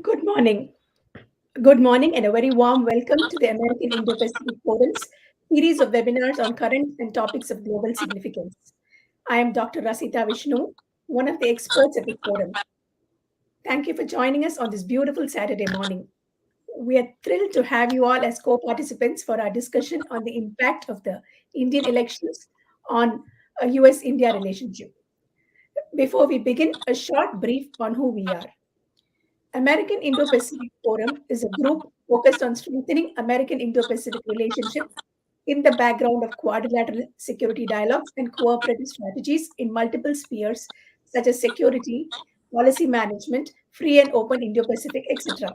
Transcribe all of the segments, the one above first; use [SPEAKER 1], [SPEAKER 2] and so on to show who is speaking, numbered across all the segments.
[SPEAKER 1] Good morning. Good morning and a very warm welcome to the American Indo-Pacific Forum's series of webinars on current and topics of global significance. I am Dr. Rasita Vishnu, one of the experts at the forum. Thank you for joining us on this beautiful Saturday morning. We are thrilled to have you all as co-participants for our discussion on the impact of the Indian elections on a US-India relationship. Before we begin, a short brief on who we are. American Indo-Pacific Forum is a group focused on strengthening American Indo-Pacific relationships in the background of quadrilateral security dialogues and cooperative strategies in multiple spheres such as security, policy management, free and open Indo-Pacific, etc.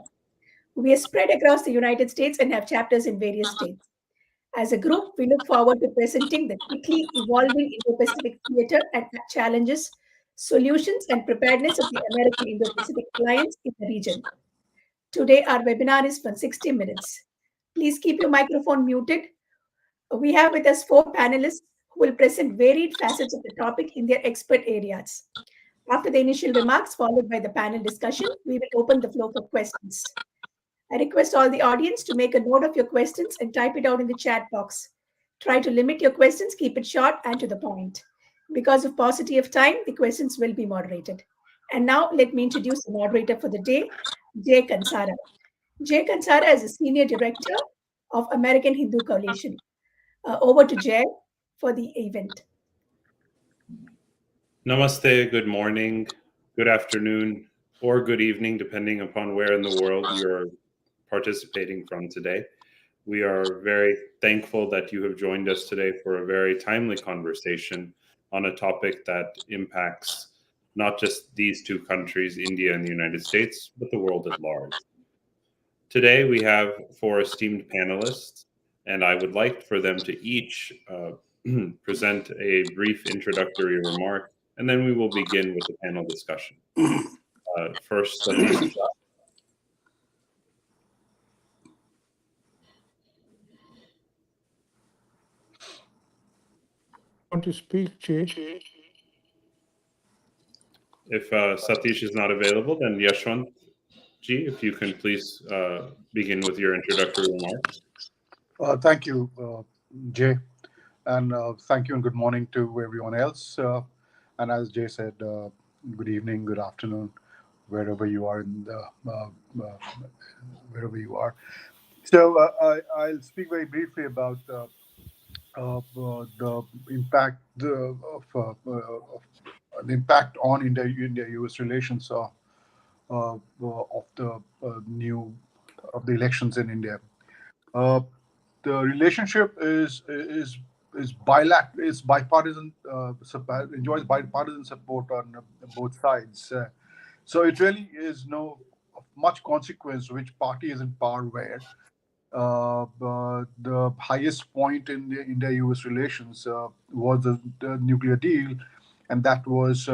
[SPEAKER 1] We are spread across the United States and have chapters in various states. As a group, we look forward to presenting the quickly evolving Indo-Pacific theater and challenges, solutions, and preparedness of the American Indo-Pacific alliance in the region. Today, our webinar is for 60 minutes. Please keep your microphone muted. We have with us four panelists who will present varied facets of the topic in their expert areas. After the initial remarks, followed by the panel discussion, we will open the floor for questions. I request all the audience to make a note of your questions and type it out in the chat box. Try to limit your questions, keep it short and to the point. Because of paucity of time, the questions will be moderated. And now let me introduce the moderator for the day, Jay Kansara. Jay Kansara is a senior director of American Hindu Coalition. Over to Jay for the event.
[SPEAKER 2] Namaste, good morning, good afternoon, or good evening, depending upon where in the world you're participating from today. We are very thankful that you have joined us today for a very timely conversation on a topic that impacts not just these two countries, India and the United States, but the world at large. Today we have four esteemed panelists, and I would like for them to each present a brief introductory remark, and then we will begin with the panel discussion. First, Satish Shah.
[SPEAKER 3] Want to speak, Jay?
[SPEAKER 2] If Satish is not available, then Yashwant Ji, if you can please begin with your introductory remarks.
[SPEAKER 4] Thank you, Jay, and thank you and good morning to everyone else. And as Jay said, good evening, good afternoon, wherever you are wherever you are. So I'll speak very briefly about the impact of the impact on India-US relations of the elections in India. The relationship is bilateral, is bipartisan, enjoys bipartisan support on both sides. So it really is no of much consequence which party is in power where. The highest point in the India-US relations was the nuclear deal, and that was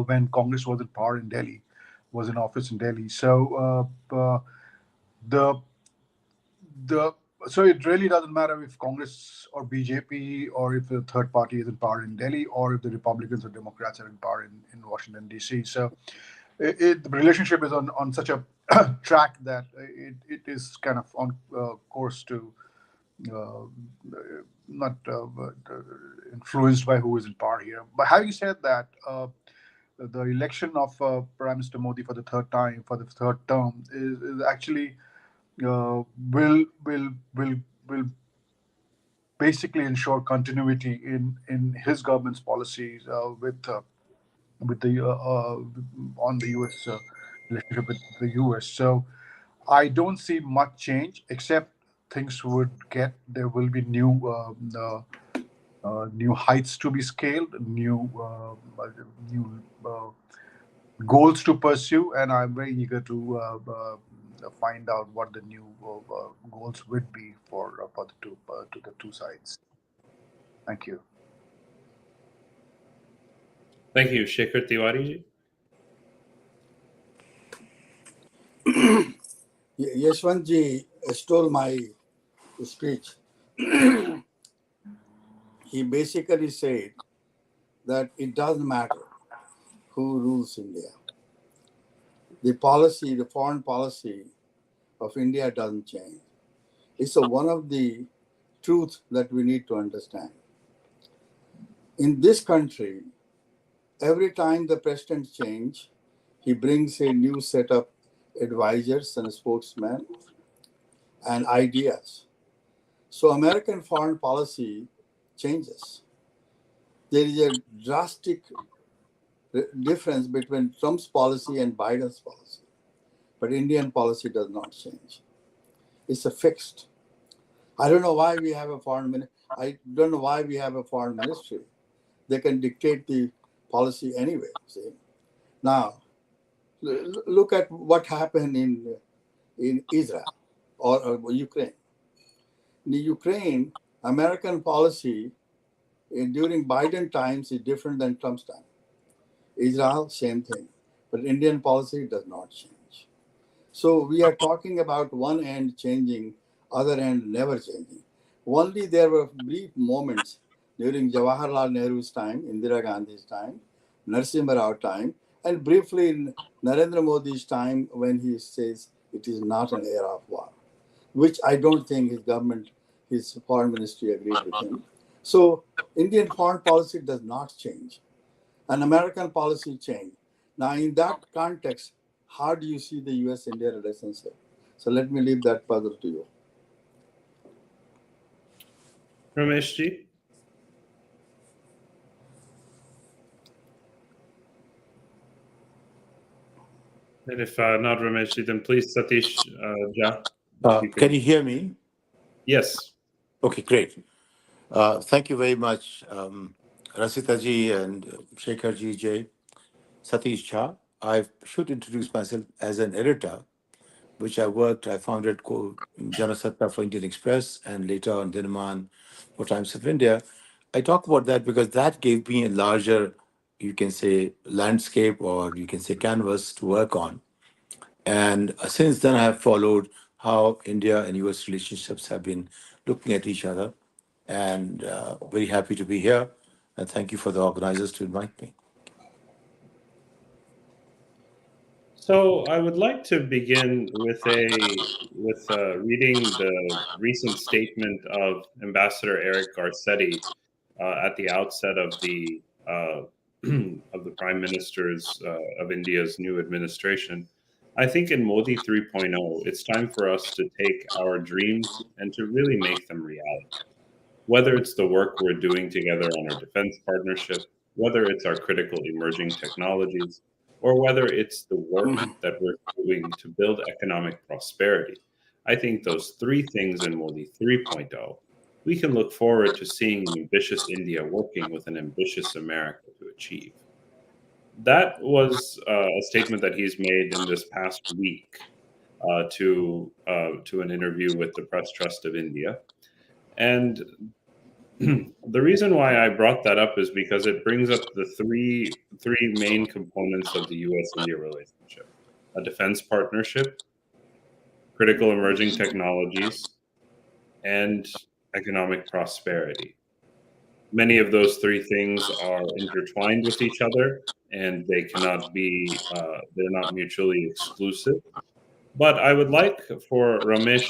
[SPEAKER 4] when Congress was in power in Delhi, was in office in Delhi. So so it really doesn't matter if Congress or BJP or if the third party is in power in Delhi or if the Republicans or Democrats are in power in Washington, D.C. So the relationship is on such a track that it is kind of on course to not influenced by who is in power here. But having said that, the election of Prime Minister Modi for the third time, for the third term, is actually will basically ensure continuity in his government's policies with the on the U.S. Relationship with the U.S. So I don't see much change, except there will be new heights to be scaled, new goals to pursue, and I'm very eager to find out what the new goals would be for the two sides. Thank you.
[SPEAKER 2] Thank you. Shekhar Tiwari Ji.
[SPEAKER 5] Yashwant Ji stole my speech. He basically said that it doesn't matter who rules India. the foreign policy of India doesn't change. It's one of the truths that we need to understand. In this country, every time the president changes, he brings a new set of advisors and spokesmen and ideas. So American foreign policy changes. There is a drastic difference between Trump's policy and Biden's policy. But Indian policy does not change. It's a fixed. I don't know why we have a I don't know why we have a foreign ministry. They can dictate the policy anyway. See? Now, look at what happened in Israel or Ukraine. In Ukraine, American policy during Biden times is different than Trump's time. Israel, same thing. But Indian policy does not change. So we are talking about one end changing, other end never changing. Only there were brief moments during Jawaharlal Nehru's time, Indira Gandhi's time, Narasimha Rao time, and briefly in Narendra Modi's time when he says it is not an era of war, which I don't think his government, his foreign ministry agreed with him. So Indian foreign policy does not change. An American policy change. Now, in that context, how do you see the US-India relationship? So let me leave that puzzle to you.
[SPEAKER 2] Rameshji? And if not Rameshji, then please Satish Jha.
[SPEAKER 3] Can you hear me?
[SPEAKER 2] Yes.
[SPEAKER 3] Okay, great. Thank you very much, Rasita ji and Shekhar ji, Jay. Satish Jha. I should introduce myself as an editor, which I founded Janasatta for Indian Express and later on Dinaman for Times of India. I talk about that because that gave me a larger, you can say, landscape or you can say canvas to work on. And since then, I have followed how India and US relationships have been looking at each other. And very happy to be here. And thank you for the organizers to invite me.
[SPEAKER 2] So I would like to begin with reading the recent statement of Ambassador Eric Garcetti at the outset of the of the Prime Minister's of India's new administration. I think in Modi 3.0, it's time for us to take our dreams and to really make them reality. Whether it's the work we're doing together on our defense partnership, whether it's our critical emerging technologies, or whether it's the work that we're doing to build economic prosperity. I think those three things in Modi 3.0, we can look forward to seeing an ambitious India working with an ambitious America to achieve. That was a statement that he's made in this past week to an interview with the Press Trust of India. And the reason why I brought that up is because it brings up the three main components of the U.S.-India relationship: a defense partnership, critical emerging technologies, and economic prosperity. Many of those three things are intertwined with each other, and they cannot be, they're not mutually exclusive. But I would like for Ramesh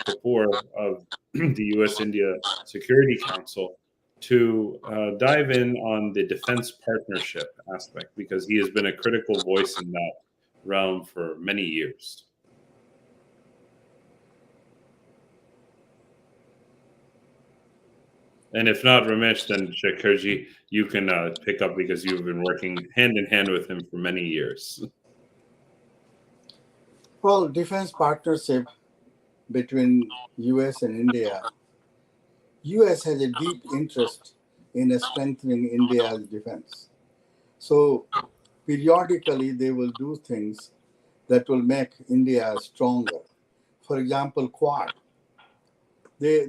[SPEAKER 2] Kapoor of the U.S.-India Security Council to dive in on the defense partnership aspect, because he has been a critical voice in that realm for many years. And if not Ramesh, then Shekharji, you can pick up because you've been working hand in hand with him for many years.
[SPEAKER 5] Well, defense partnership between US and India. US has a deep interest in strengthening India's defense. So periodically they will do things that will make India stronger. For example, Quad. They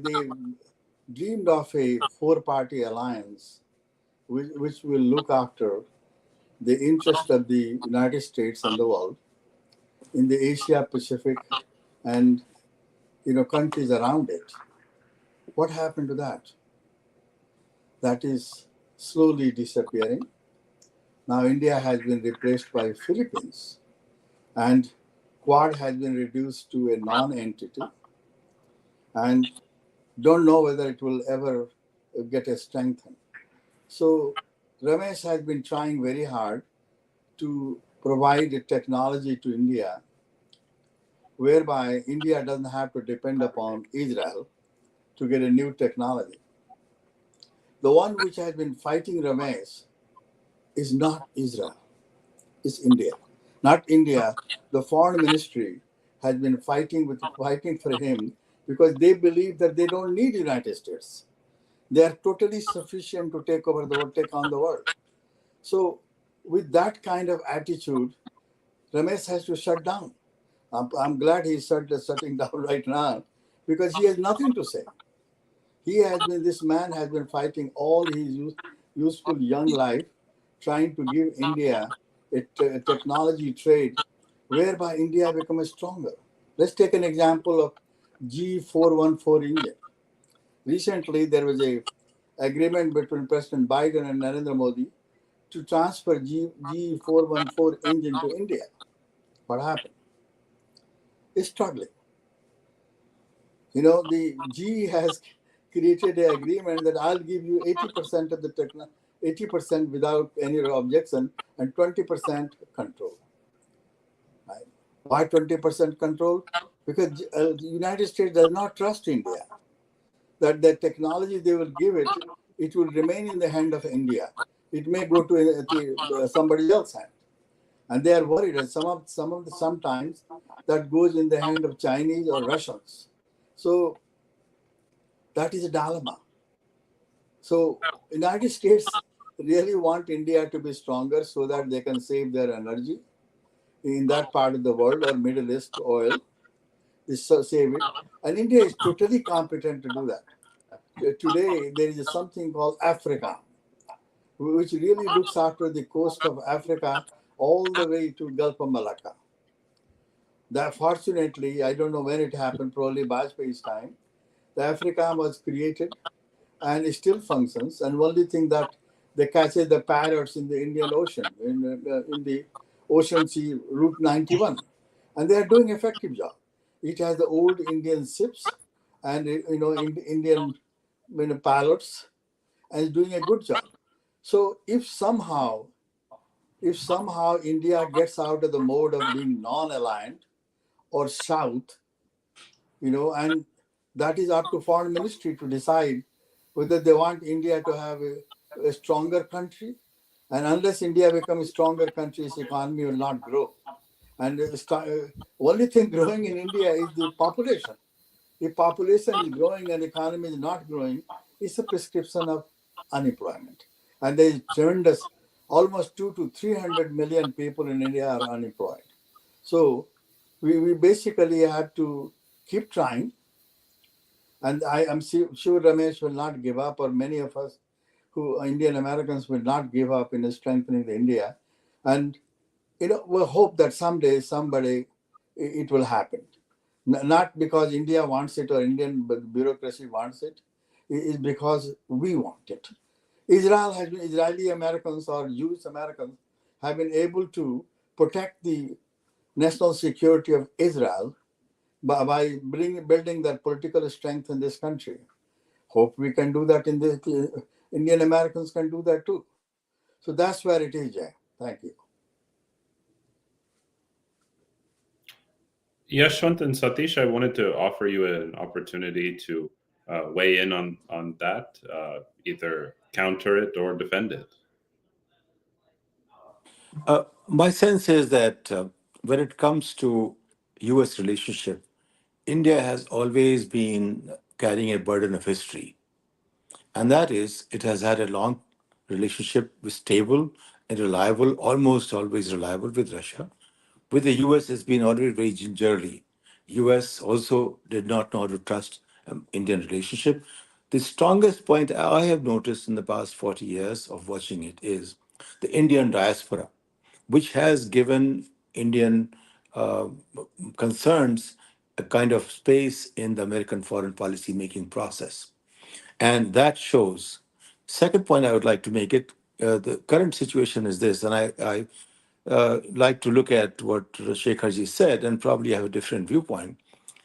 [SPEAKER 5] dreamed of a four-party alliance which will look after the interest of the United States and the world in the Asia Pacific and countries around it. What happened to that? That is slowly disappearing. Now India has been replaced by Philippines, and Quad has been reduced to a non-entity, and don't know whether it will ever get a strengthened. So Ramesh has been trying very hard to provide a technology to India whereby India doesn't have to depend upon Israel to get a new technology. The one which has been fighting Ramesh is not Israel, it's India. Not India. The foreign ministry has been fighting for him because they believe that they don't need United States. They are totally sufficient to take over the world, take on the world. So with that kind of attitude, Ramesh has to shut down. I'm glad he's shutting down right now because he has nothing to say. This man has been fighting all his useful young life, trying to give India a technology trade whereby India becomes stronger. Let's take an example of G414 engine. Recently, there was a agreement between President Biden and Narendra Modi to transfer G414 engine to India. What happened? It's struggling. The GE has created an agreement that I'll give you 80% of the 80% without any objection, and 20% control. Right? Why 20% control? Because the United States does not trust India. That the technology they will give it, it will remain in the hand of India. It may go to somebody else's hand, and they are worried that sometimes that goes in the hand of Chinese or Russians. So that is a dilemma. So United States really want India to be stronger so that they can save their energy in that part of the world, or Middle East oil, save it. And India is totally competent to do that. Today, there is something called Africa, which really looks after the coast of Africa all the way to Gulf of Malacca. That fortunately, I don't know when it happened, probably Bajpayee's time, the Africa was created and it still functions. And only thing that they catch the parrots in the Indian Ocean, in the Ocean Sea Route 91. And they are doing effective job. It has the old Indian ships and Indian pilots, and is doing a good job. So if somehow India gets out of the mode of being non-aligned or south, and that is up to foreign ministry to decide whether they want India to have a stronger country. And unless India becomes a stronger country, its economy will not grow. And only thing growing in India is the population. If population is growing and economy is not growing, it's a prescription of unemployment. And there is tremendous, almost 200 to 300 million people in India are unemployed. So we basically have to keep trying. And I am sure Ramesh will not give up, or many of us who Indian Americans will not give up in strengthening the India. And we hope that someday somebody it will happen. Not because India wants it or Indian bureaucracy wants it. It is because we want it. Israeli Americans or Jewish Americans have been able to protect the national security of Israel by building that political strength in this country. Hope we can do that in the Indian Americans can do that too. So that's where it is, Jay. Thank you.
[SPEAKER 2] Yashwant and Satish, I wanted to offer you an opportunity to weigh in on that, either counter it or defend it.
[SPEAKER 3] My sense is that when it comes to U.S. relationship, India has always been carrying a burden of history. And that is, it has had a long relationship with stable and reliable, almost always reliable with Russia. With the US, it's been always very gingerly. US also did not know how to trust Indian relationship. The strongest point I have noticed in the past 40 years of watching it is the Indian diaspora, which has given Indian uh, concerns a kind of space in the American foreign policy making process. And that shows. Second point I would like to make it, the current situation is this, and I like to look at what Shekharji said and probably have a different viewpoint.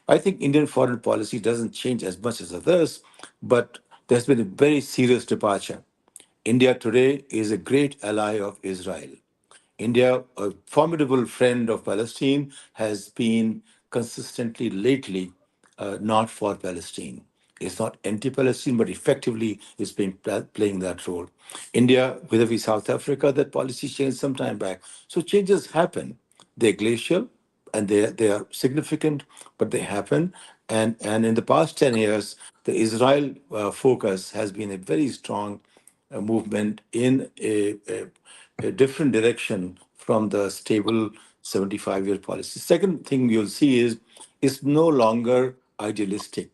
[SPEAKER 3] I think Indian foreign policy doesn't change as much as others, but there's been a very serious departure. India today is a great ally of Israel. India, a formidable friend of Palestine, has been consistently lately not for Palestine. It's not anti-Palestine, but effectively is playing that role. India, vis-a-vis South Africa, that policy changed some time back. So changes happen. They're glacial and they are significant, but they happen. And in the past 10 years, the Israel focus has been a very strong movement in a different direction from the stable 75-year policy. Second thing you'll see is it's no longer idealistic.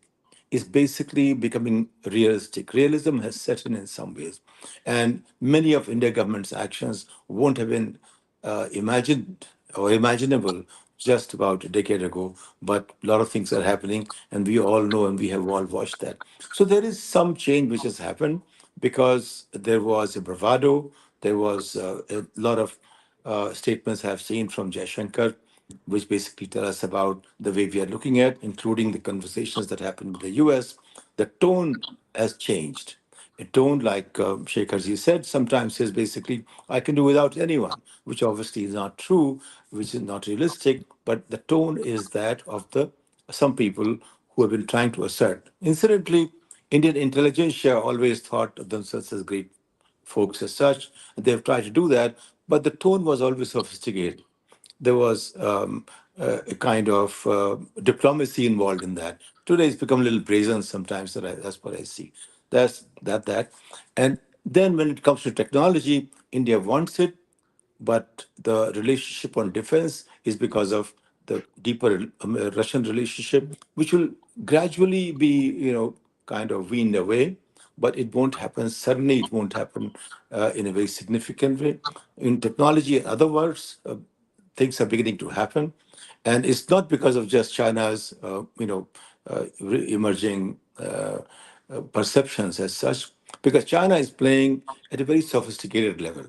[SPEAKER 3] It's basically becoming realistic. Realism has set in some ways. And many of India government's actions won't have been imagined or imaginable just about a decade ago, but a lot of things are happening, and we all know and we have all watched that. So there is some change which has happened because there was a bravado, there was a lot of statements I've seen from Jaishankar, which basically tell us about the way we are looking at, including the conversations that happened with the US. The tone has changed. A tone, like Shekharji said, sometimes says basically, I can do without anyone, which obviously is not true, which is not realistic, but the tone is that of the some people who have been trying to assert. Incidentally, Indian intelligentsia always thought of themselves as great folks as such. They've tried to do that, but the tone was always sophisticated. There was a kind of diplomacy involved in that. Today, it's become a little brazen sometimes. That's what I see. That. And then when it comes to technology, India wants it, but the relationship on defense is because of the deeper Russian relationship, which will gradually be, kind of weaned away, but it won't happen suddenly. It won't happen in a very significant way. In technology, in other words, things are beginning to happen, and it's not because of just China's, emerging perceptions as such, because China is playing at a very sophisticated level.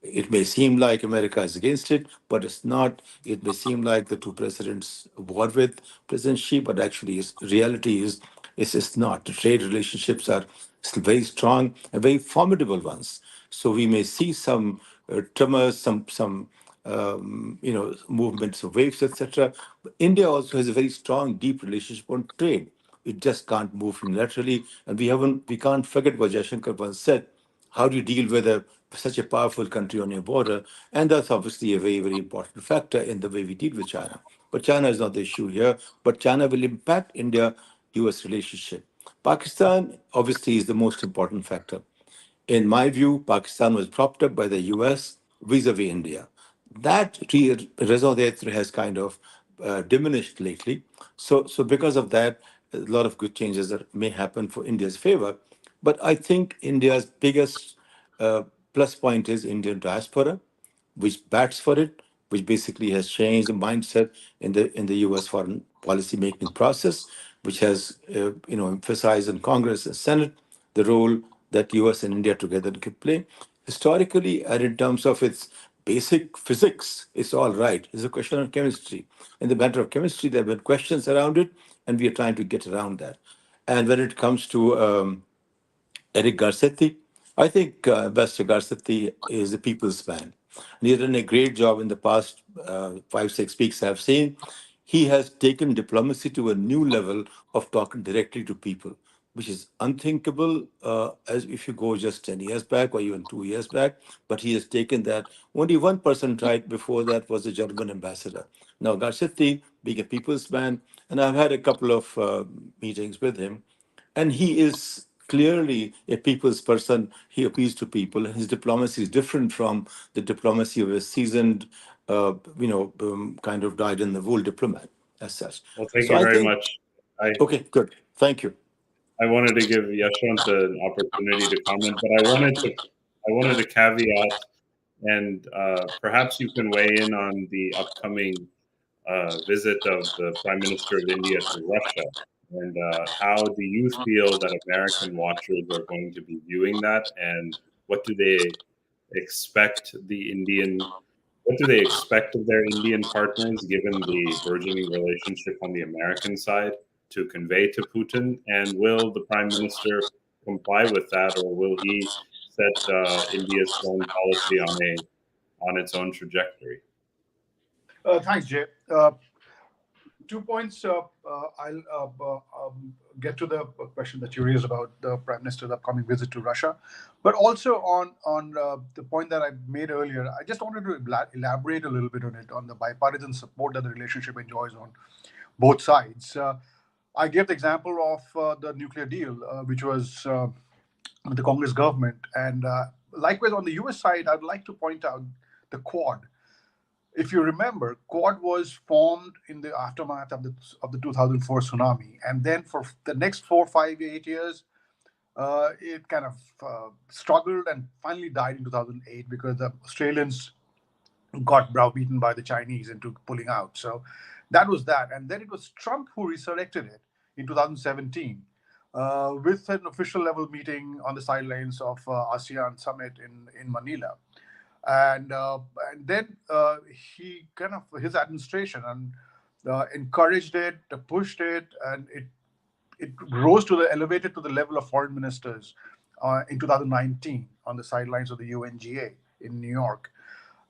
[SPEAKER 3] It may seem like America is against it, but it's not. It may seem like the two presidents war with President Xi, but actually, reality is it's not. The trade relationships are still very strong and very formidable ones. So we may see some tremors, some movements of waves, etc. But India also has a very strong, deep relationship on trade. It just can't move unilaterally, and we can't forget what Jaishankar once said. How do you deal with such a powerful country on your border? And that's obviously a very, very important factor in the way we deal with China. But China is not the issue here. But China will impact India-US relationship. Pakistan obviously is the most important factor. In my view, Pakistan was propped up by the US vis-a-vis India. That raison d'etre has kind of diminished lately. So because of that, a lot of good changes that may happen for India's favor. But I think India's biggest plus point is Indian diaspora, which bats for it, which basically has changed the mindset in the U.S. foreign policy making process, which has emphasized in Congress and Senate the role that U.S. and India together can play. Historically, and in terms of its basic physics, it's all right. It's a question of chemistry. In the matter of chemistry, there have been questions around it, and we are trying to get around that. And when it comes to Eric Garcetti. I think Ambassador Garcetti is a people's man. And he's done a great job in the past 5, 6 weeks I've seen. He has taken diplomacy to a new level of talking directly to people, which is unthinkable as if you go just 10 years back or even 2 years back. But he has taken that. Only one person tried before that was the German ambassador. Now, Garcetti, being a people's man, and I've had a couple of meetings with him, and he is clearly a people's person. He appeals to people, and his diplomacy is different from the diplomacy of a seasoned, kind of dyed-in-the-wool diplomat as such.
[SPEAKER 2] Well, thank
[SPEAKER 3] So
[SPEAKER 2] you
[SPEAKER 3] I
[SPEAKER 2] very
[SPEAKER 3] think,
[SPEAKER 2] much. I
[SPEAKER 3] okay, good. Thank you.
[SPEAKER 2] I wanted to give Yashwant an opportunity to comment, but I wanted to caveat, and perhaps you can weigh in on the upcoming visit of the Prime Minister of India to Russia, and how do you feel that American watchers are going to be viewing that, and what do they expect the Indian What do they expect of their Indian partners, given the burgeoning relationship on the American side, to convey to Putin? And will the Prime Minister comply with that, or will he set India's foreign policy on its own trajectory?
[SPEAKER 4] Thanks, Jay. 2 points. I'll get to the question that you raised about the Prime Minister's upcoming visit to Russia, but also on the point that I made earlier. I just wanted to elaborate a little bit on it, on the bipartisan support that the relationship enjoys on both sides. I gave the example of the nuclear deal, which was with the Congress government, and likewise on the U.S. side, I'd like to point out the Quad. If you remember, Quad was formed in the aftermath of the 2004 tsunami, and then for the next 4, 5, 8 years, it kind of struggled and finally died in 2008 because the Australians got browbeaten by the Chinese into pulling out. So that was that, and then it was Trump who resurrected it in 2017 with an official level meeting on the sidelines of ASEAN summit in Manila. And then he kind of, his administration and encouraged it, pushed it, and it rose to the elevated to the level of foreign ministers in 2019 on the sidelines of the UNGA in New York.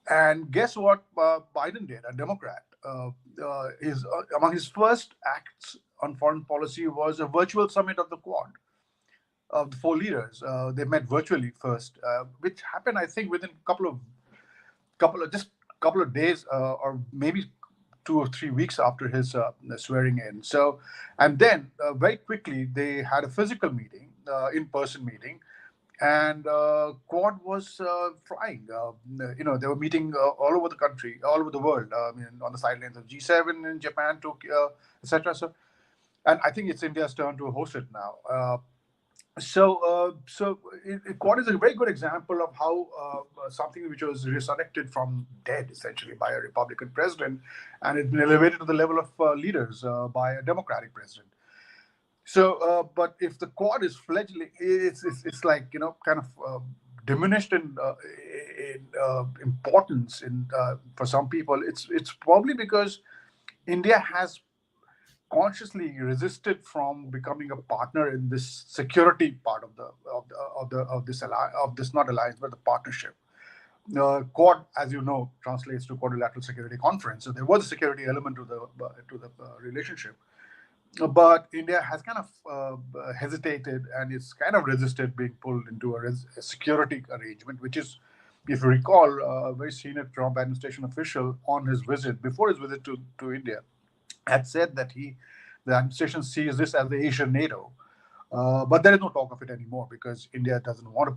[SPEAKER 4] And guess what Biden did, a Democrat? Among his first acts on foreign policy was a virtual summit of the Quad of the four leaders. They met virtually first, which happened, I think, within a couple of days, or maybe 2 or 3 weeks after his swearing in. So, and then very quickly they had a physical meeting, in-person meeting, and Quad was flying. They were meeting all over the country, all over the world. On the sidelines of G7 in Japan, Tokyo, etc. So, and I think it's India's turn to host it now. Quad is a very good example of how something which was resurrected from dead, essentially, by a Republican president, and it's been elevated to the level of leaders by a Democratic president. So, but if the Quad is fledgling, it's like, kind of diminished in importance for some people. It's probably because India has consciously resisted from becoming a partner in this security part of this not alliance but the partnership. Quad, as you know, translates to Quadrilateral Security Conference. So there was a security element to the relationship, but India has kind of hesitated and it's kind of resisted being pulled into a security arrangement, which is, if you recall, a very senior Trump administration official before his visit to India, had said that the administration sees this as the Asian NATO, but there is no talk of it anymore because India doesn't want to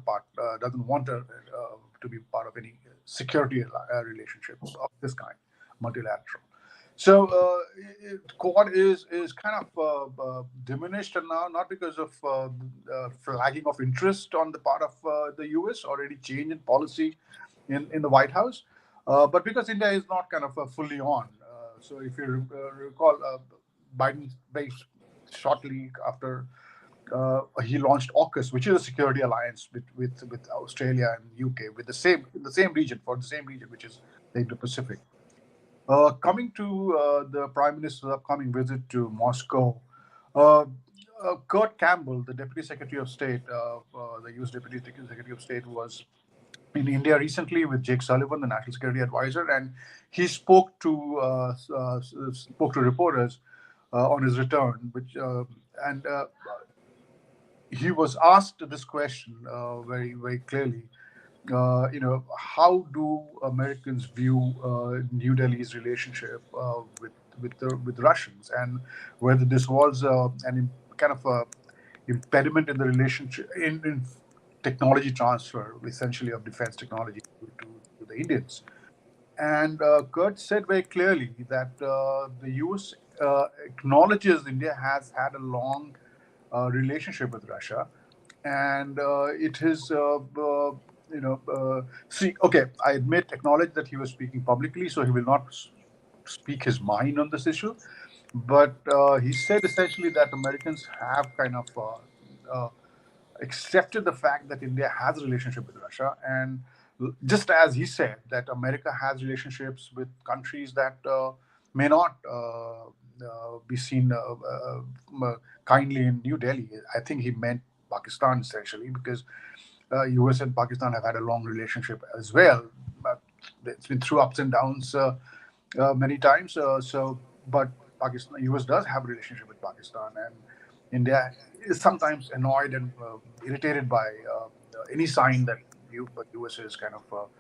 [SPEAKER 4] be part of any security relationships of this kind, multilateral. So Quad is kind of diminished now, not because of flagging of interest on the part of the US or any change in policy in the White House, but because India is not kind of fully on. So if you recall, Biden, very shortly after he launched AUKUS, which is a security alliance with Australia and UK, with the same region, which is the Indo-Pacific. Coming to the Prime Minister's upcoming visit to Moscow, Kurt Campbell, the Deputy Secretary of State, the US Deputy Secretary of State, was in India recently with Jake Sullivan, the National Security Advisor, and he spoke to reporters on his return, and he was asked this question very, very clearly. How do Americans view New Delhi's relationship with Russians, and whether this was kind of a impediment in the relationship in technology transfer, essentially of defense technology to the Indians. And Kurt said very clearly that the US acknowledges India has had a long relationship with Russia, and it is, I acknowledge that he was speaking publicly, so he will not speak his mind on this issue. But he said essentially that Americans have kind of accepted the fact that India has a relationship with Russia, and just as he said that America has relationships with countries that may not be seen kindly in New Delhi. I think he meant Pakistan essentially, because US and Pakistan have had a long relationship as well. But it's been through ups and downs many times. But Pakistan, US does have a relationship with Pakistan, and India is sometimes annoyed and irritated by any sign that US is kind of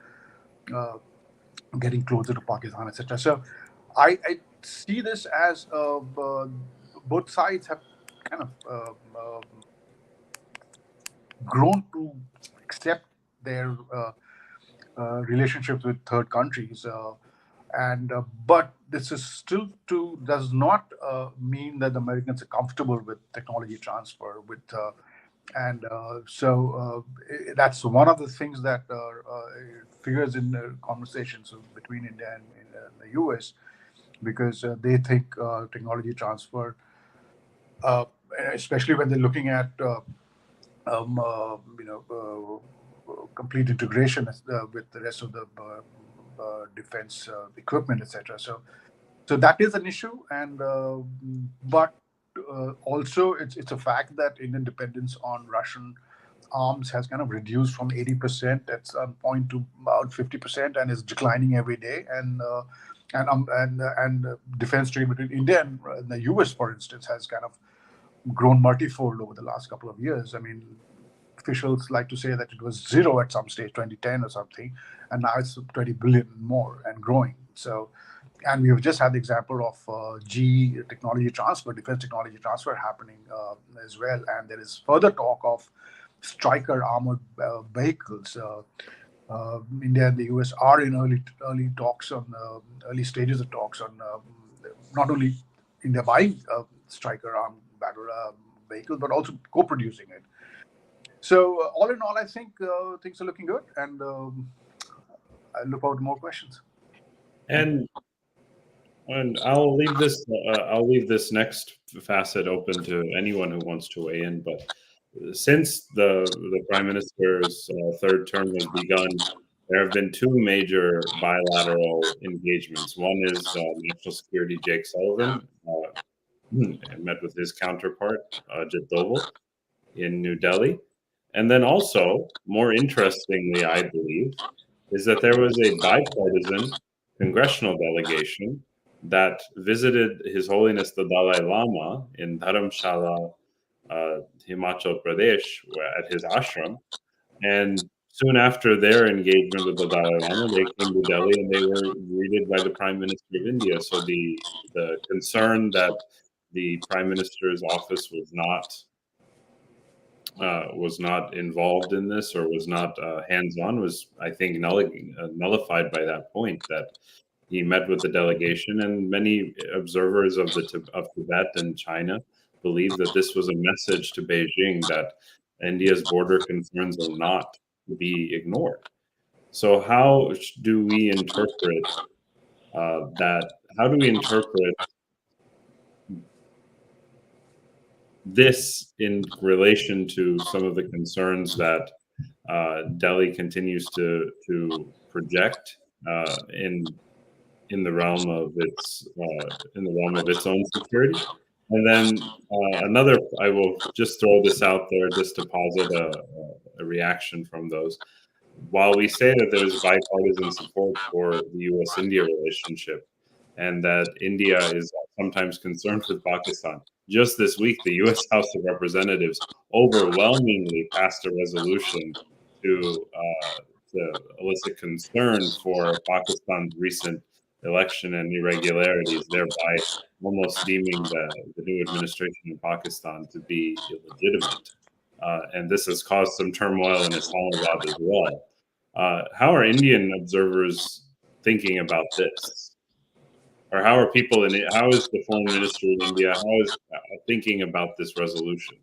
[SPEAKER 4] getting closer to Pakistan, etc. So I see this as both sides have kind of grown to accept their relationships with third countries. And But this is still does not mean that the Americans are comfortable with technology transfer. That's one of the things that figures in the conversations between India and the US, because they think technology transfer, uh, especially when they're looking at complete integration with the rest of the defense equipment, etc. So that is an issue, and but also it's a fact that Indian dependence on Russian arms has kind of reduced from 80% at some point to about 50%, and is declining every day. And defense trade between India and the US, for instance, has kind of grown multifold over the last couple of years. I mean, officials like to say that it was zero at some stage, 2010 or something, and now it's 20 billion more and growing. So, and we've just had the example of GE technology transfer, defense technology transfer happening as well. And there is further talk of Stryker armored vehicles. India and the US are in early talks on early stages of talks on not only India buying Stryker armed battle vehicle, but also co-producing it. So all in all, I think things are looking good, and I look forward to more questions.
[SPEAKER 2] And I'll leave this next facet open to anyone who wants to weigh in. But since the prime minister's third term has begun, there have been two major bilateral engagements. One is National Security Jake Sullivan met with his counterpart Ajit Doval in New Delhi, and then also, more interestingly, I believe, is that there was a bipartisan congressional delegation that visited His Holiness the Dalai Lama in Dharamshala, Himachal Pradesh, at his ashram. And soon after their engagement with the Dalai Lama, they came to Delhi and they were greeted by the Prime Minister of India. So the concern that the Prime Minister's office was not involved in this, or was not hands-on, was, I think, nullified by that point, that he met with the delegation. And many observers of Tibet and China believe that this was a message to Beijing that India's border concerns are not to be ignored. So how do we interpret that? How do we interpret this in relation to some of the concerns that Delhi continues to project in the realm of its own security? And then another, I will just throw this out there just to posit a reaction from those. While we say that there's bipartisan support for the U.S.-India relationship, and that India is sometimes concerned with Pakistan, just this week, the U.S. House of Representatives overwhelmingly passed a resolution to elicit concern for Pakistan's recent election and irregularities, thereby almost deeming the new administration in Pakistan to be illegitimate. And this has caused some turmoil in Islamabad as well. How are Indian observers thinking about this? Or how are people how is the foreign ministry in India, how is thinking about this resolution?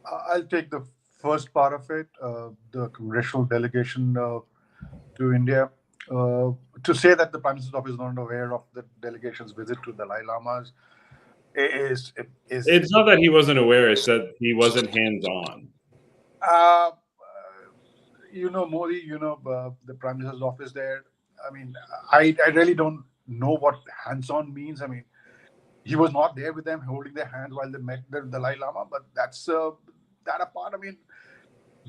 [SPEAKER 4] I'll take the first part of it, the congressional delegation to India. To say that the Prime Minister's office is not aware of the delegation's visit to the Dalai Lamas is
[SPEAKER 2] it's not that he wasn't aware, it's that he wasn't hands-on.
[SPEAKER 4] Uh, Modi, the Prime Minister's office there. I mean, I really don't know what hands-on means. I mean, he was not there with them holding their hands while they met the Dalai Lama, but that's that apart. I mean,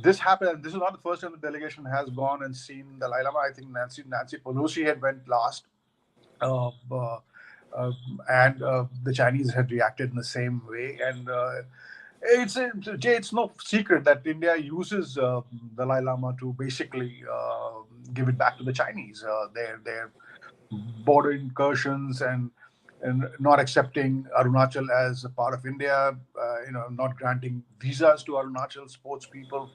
[SPEAKER 4] this happened. This is not the first time the delegation has gone and seen the Dalai Lama. I think Nancy Pelosi had went last, uh, uh, uh, and the Chinese had reacted in the same way. And it's no secret that India uses Dalai Lama to basically give it back to the Chinese. Their border incursions and not accepting Arunachal as a part of India, not granting visas to Arunachal sports people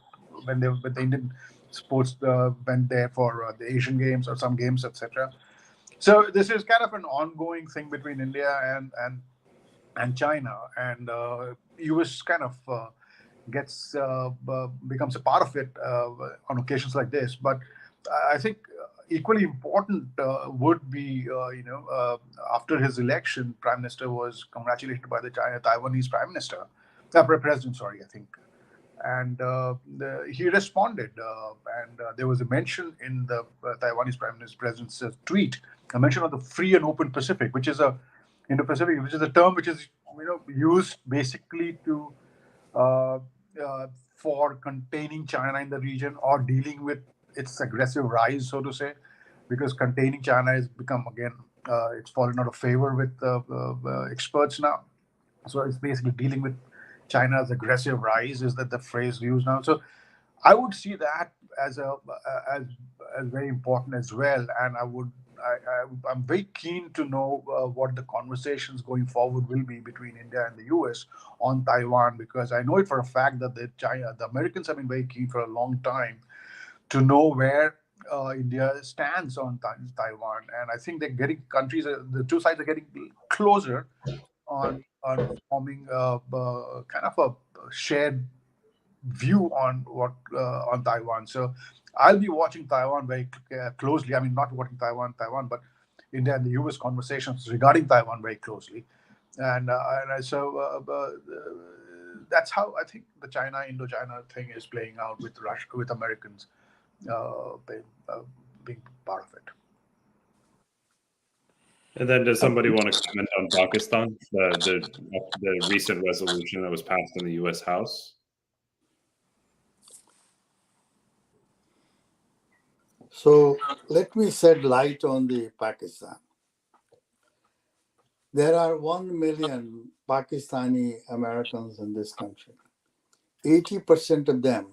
[SPEAKER 4] when the Indian sports went there for the Asian Games or some games, etc. So this is kind of an ongoing thing between India and China, and US kind of gets becomes a part of it on occasions like this. But I think equally important would be after his election, Prime Minister was congratulated by the Taiwanese Prime Minister, President, sorry, I think. And he responded, and there was a mention in the Taiwanese Prime Minister President's tweet, a mention of the free and open Pacific, which is a Indo-Pacific, which is a term which is used basically to uh, for containing China in the region or dealing with its aggressive rise, so to say, because containing China has become again it's fallen out of favor with experts now. So it's basically dealing with China's aggressive rise, is that the phrase used now. So I would see that as as as very important as well, and I'm very keen to know what the conversations going forward will be between India and the US on Taiwan, because I know it for a fact that the Americans have been very keen for a long time to know where India stands on Taiwan, and I think they're getting the two sides are getting closer on forming kind of a shared view on what on Taiwan. So I'll be watching Taiwan very closely. I mean, not watching Taiwan, but India and the U.S. conversations regarding Taiwan very closely. That's how I think the Indo-China thing is playing out with Russia, with Americans being part of it.
[SPEAKER 2] And then, does somebody want to comment on Pakistan, the recent resolution that was passed in the U.S. House?
[SPEAKER 5] So let me shed light on the Pakistan. There are 1 million Pakistani Americans in this country. 80% of them,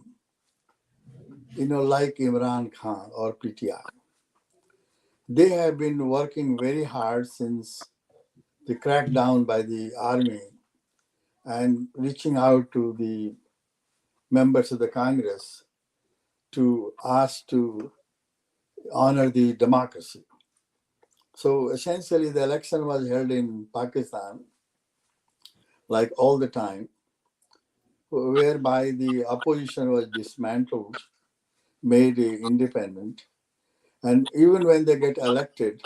[SPEAKER 5] like Imran Khan or PTI, they have been working very hard since the crackdown by the army and reaching out to the members of the Congress to ask to honor the democracy. So essentially, the election was held in Pakistan, like all the time, whereby the opposition was dismantled, made independent, and even when they get elected,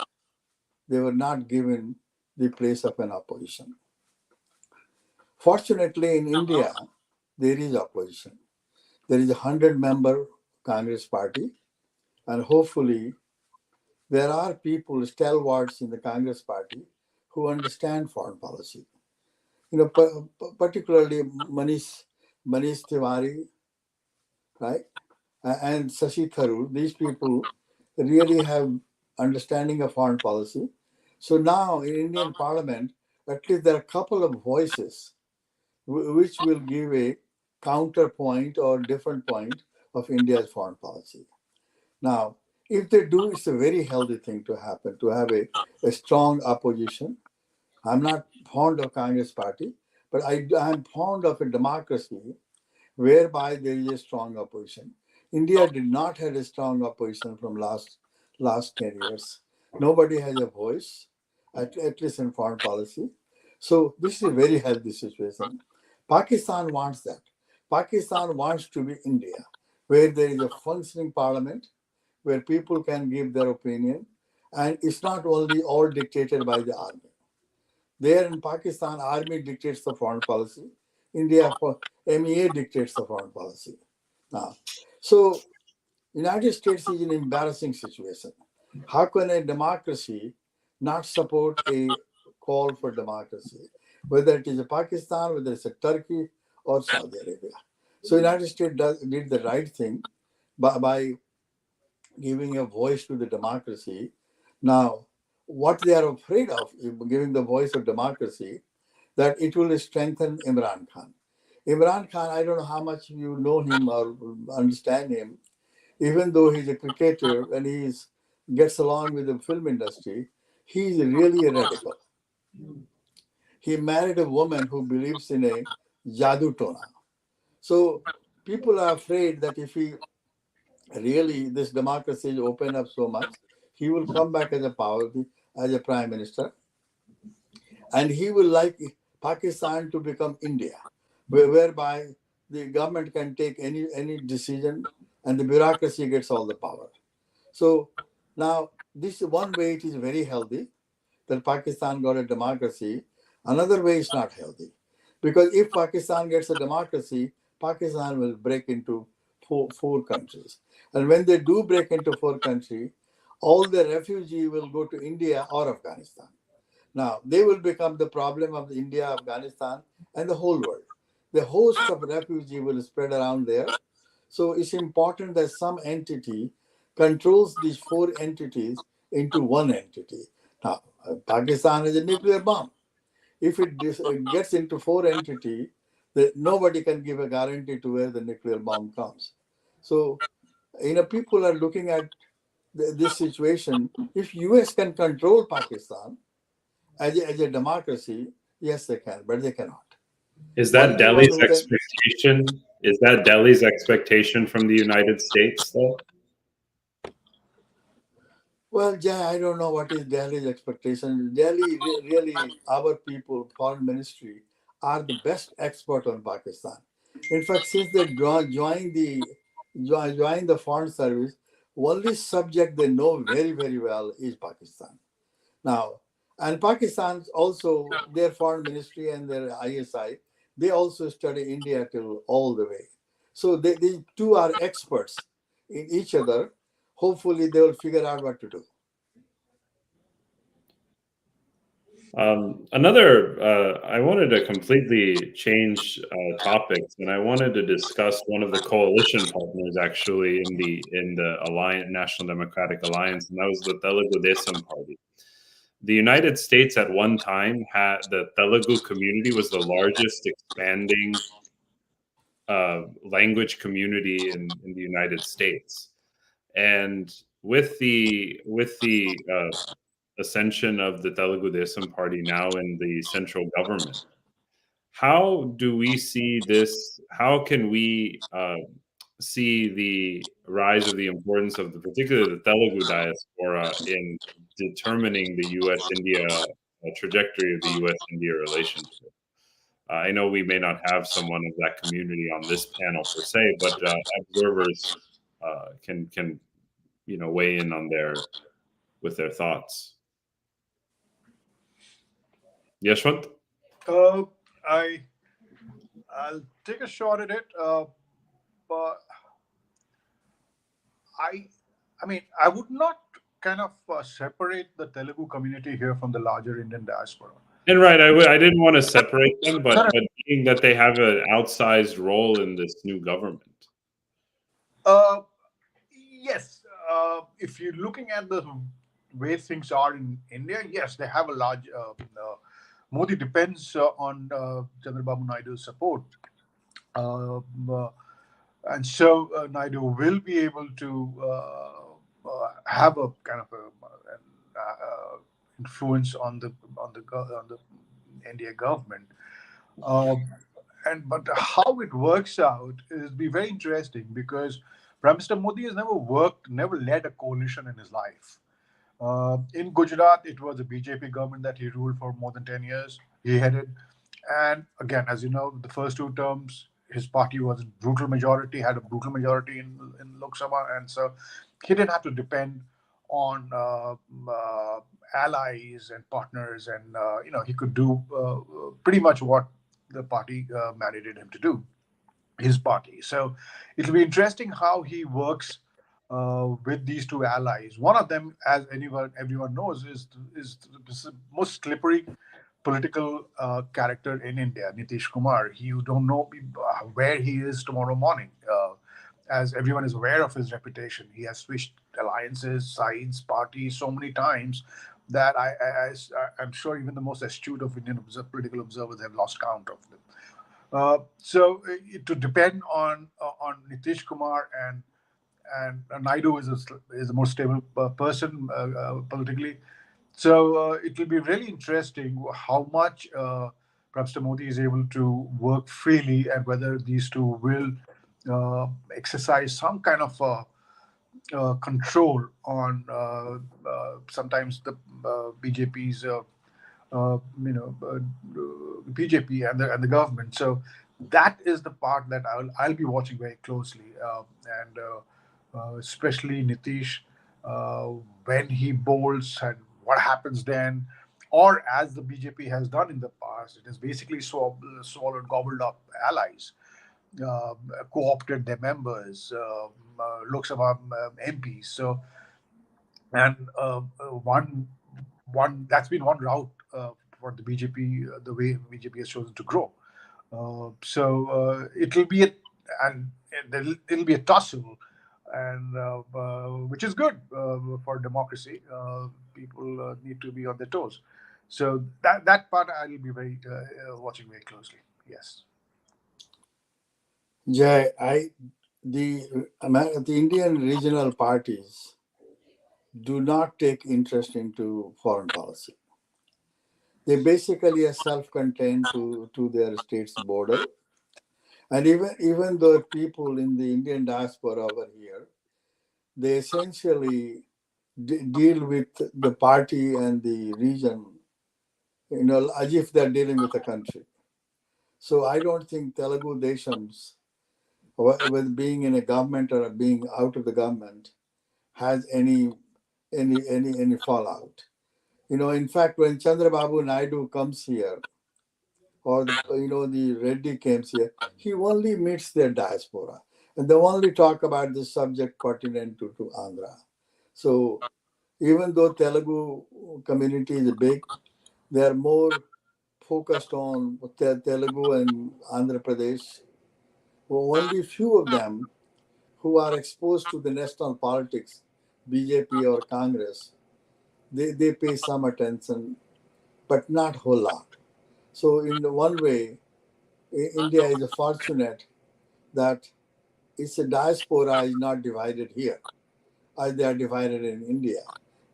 [SPEAKER 5] they were not given the place of an opposition. Fortunately, in India, there is opposition. There is a 100-member Congress party, and hopefully there are people, stalwarts in the Congress party, who understand foreign policy. Particularly Manish Tiwari, right, and Shashi Tharoor. These people really have understanding of foreign policy. So now in Indian Parliament, at least there are a couple of voices which will give a counterpoint or different point of India's foreign policy. Now, if they do, it's a very healthy thing to happen, to have a strong opposition. I'm not fond of Congress party, but I'm fond of a democracy whereby there is a strong opposition. India did not have a strong opposition from last 10 years. Nobody has a voice, at least in foreign policy. So this is a very healthy situation. Pakistan wants that. Pakistan wants to be India, where there is a functioning parliament, where people can give their opinion, and it's not only all dictated by the army. There in Pakistan, army dictates the foreign policy. India, MEA dictates the foreign policy. Now, so United States is in an embarrassing situation. How can a democracy not support a call for democracy, whether it is a Pakistan, whether it's a Turkey or Saudi Arabia? So United States did the right thing by giving a voice to the democracy. Now, what they are afraid of, giving the voice of democracy, that it will strengthen Imran Khan. Imran Khan, I don't know how much you know him or understand him. Even though he's a cricketer and he gets along with the film industry, he's really a radical. He married a woman who believes in a jadoo tona. So people are afraid that if he really this democracy is open up so much, he will come back as a power as a prime minister, and he will like Pakistan to become India, whereby the government can take any decision and the bureaucracy gets all the power. So now this one way it is very healthy that Pakistan got a democracy. Another way is not healthy, because if Pakistan gets a democracy, Pakistan will break into four countries, and when they do break into four countries, all the refugee will go to India or Afghanistan. Now, they will become the problem of India, Afghanistan, and the whole world. The host of refugee will spread around there. So it's important that some entity controls these four entities into one entity. Now, Pakistan is a nuclear bomb. If it gets into four entity, nobody can give a guarantee to where the nuclear bomb comes. So, people are looking at this situation. If US can control Pakistan, as a democracy, yes, they can, but they cannot.
[SPEAKER 2] Is that
[SPEAKER 5] Only one
[SPEAKER 2] Delhi's
[SPEAKER 5] who can.
[SPEAKER 2] expectation? Is that Delhi's expectation from the United States, though?
[SPEAKER 5] Well, Jay, I don't know what is Delhi's expectation. Delhi, really, our people, foreign ministry, are the best expert on Pakistan. In fact, since they joined the foreign service, only subject they know very, very well is Pakistan. Now, and Pakistan's also, their foreign ministry and their ISI, they also study India till all the way. So the two are experts in each other. Hopefully, they will figure out what to do.
[SPEAKER 2] I wanted to completely change topics, and I wanted to discuss one of the coalition partners actually in the Alliance, National Democratic Alliance, and that was the Telugu Desam Party. The United States at one time had the Telugu community was the largest expanding language community in the United States, and with the ascension of the Telugu Desam Party now in the central government, how do we see this? How can we see the rise of the importance of particularly the Telugu diaspora in determining the U.S.-India trajectory of the U.S.-India relationship? I know we may not have someone of that community on this panel per se, but observers can weigh in on with their thoughts. Yashwant?
[SPEAKER 4] I'll take a shot at it, but I mean, I would not kind of separate the Telugu community here from the larger Indian diaspora.
[SPEAKER 2] And right, I didn't want to separate them, but
[SPEAKER 4] No,
[SPEAKER 2] being that they have an outsized role in this new government.
[SPEAKER 4] Yes, if you're looking at the way things are in India, yes, they have a large. Modi depends on Chandrababu Naidu's support, and so Naidu will be able to have a kind of influence on the India government. But how it works out is be very interesting, because Prime Minister Modi has never led a coalition in his life. In Gujarat, it was a BJP government that he ruled for more than 10 years. He headed, and again, as you know, the first two terms, his party was had a brutal majority in Lok Sabha, and so he didn't have to depend on allies and partners, and he could do pretty much what the party mandated him to do. his party. So it'll be interesting how he works with these two allies. One of them, as everyone knows, is the most slippery political character in India, Nitish Kumar. You don't know where he is tomorrow morning. As everyone is aware of his reputation, he has switched alliances, sides, parties so many times that I'm sure even the most astute of Indian political observers have lost count of them. So it to depend on Nitish Kumar and Naidu is a more stable person politically. So it will be really interesting how much perhaps the Modi is able to work freely, and whether these two will exercise some kind of control on sometimes the BJP's BJP and the government. So that is the part that I'll be watching very closely, and especially Nitish uh, when he bolts and what happens then, or as the BJP has done in the past, it has basically swallowed, gobbled up allies, uh, co-opted their members, Lok Sabha MPs. So and one that's been one route for the BJP, the way BJP has chosen to grow. So it'll be and it'll be a tussle, and which is good for democracy. People need to be on their toes. So that part I'll be very watching very closely. Yes.
[SPEAKER 5] Jay, the Indian regional parties do not take interest into foreign policy. They basically are self-contained to their state's border. And even though people in the Indian diaspora over here, they essentially deal with the party and the region, as if they're dealing with a country. So I don't think Telugu Deshams, whether being in a government or being out of the government, has any fallout. In fact, when Chandrababu Naidu comes here, or the Reddy comes here, he only meets their diaspora, and they only talk about the subject pertinent to Andhra. So even though Telugu community is big, they are more focused on Telugu and Andhra Pradesh. Only few of them who are exposed to the national politics, BJP or Congress, they pay some attention, but not whole lot. So in one way, India is fortunate that its diaspora is not divided here, as they are divided in India.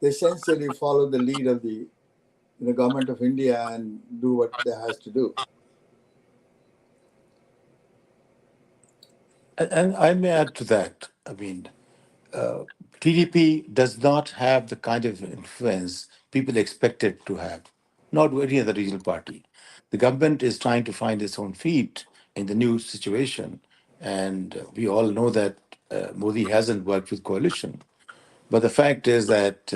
[SPEAKER 5] They essentially follow the lead of the government of India and do what they has to do.
[SPEAKER 3] And I may add to that. I mean, TDP does not have the kind of influence people expect it to have, not any other regional party. The government is trying to find its own feet in the new situation. And we all know that Modi hasn't worked with coalition. But the fact is that